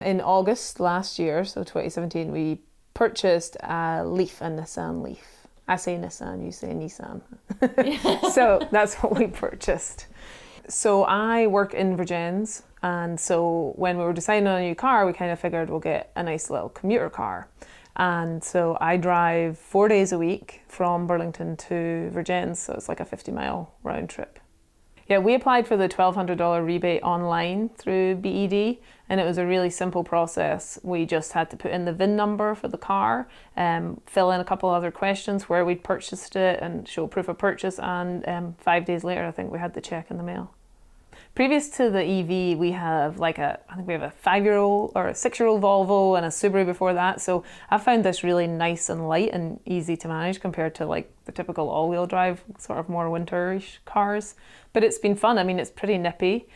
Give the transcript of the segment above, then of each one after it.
In August last year, so 2017, we purchased a Leaf, a Nissan Leaf. I say Nissan, you say Nissan. So that's what we purchased. So I work in Virgins, and so when we were deciding on a new car, we kind of figured we'll get a nice little commuter car. And so I drive 4 days a week from Burlington to Virgins, so it's like a 50-mile round trip. Yeah, we applied for the $1,200 rebate online through BED, and it was a really simple process. We just had to put in the VIN number for the car, fill in a couple other questions, where we'd purchased it, and show proof of purchase, and 5 days later I think we had the check in the mail. Previous to the EV, we have I think we have a 5-year-old or a 6-year-old Volvo and a Subaru before that. So I found this really nice and light and easy to manage compared to like the typical all-wheel drive, sort of more winterish cars. But it's been fun. I mean, it's pretty nippy.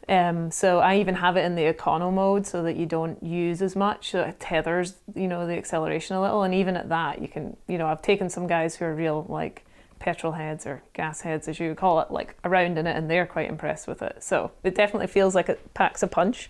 So I even have it in the econo mode so that you don't use as much. So it tethers, the acceleration a little. And even at that, you can, I've taken some guys who are real like petrol heads or gas heads, as you call it, like around in it, and they're quite impressed with it. So it definitely feels like it packs a punch.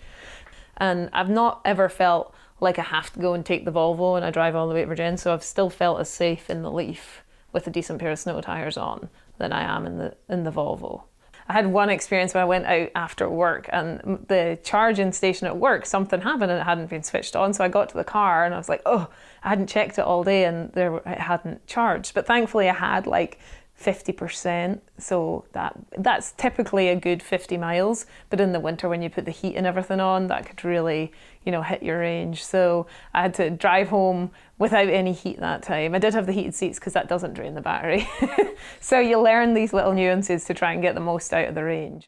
And I've not ever felt like I have to go and take the Volvo and I drive all the way to Virginia, so I've still felt as safe in the Leaf with a decent pair of snow tires on than I am in the Volvo. I had one experience when I went out after work, and the charging station at work, something happened and it hadn't been switched on. So I got to the car and I was like, oh, I hadn't checked it all day and it hadn't charged. But thankfully I had like 50%. So that's typically a good 50 miles. But in the winter, when you put the heat and everything on, that could really, hit your range. So I had to drive home without any heat that time. I did have the heated seats because that doesn't drain the battery. So you learn these little nuances to try and get the most out of the range.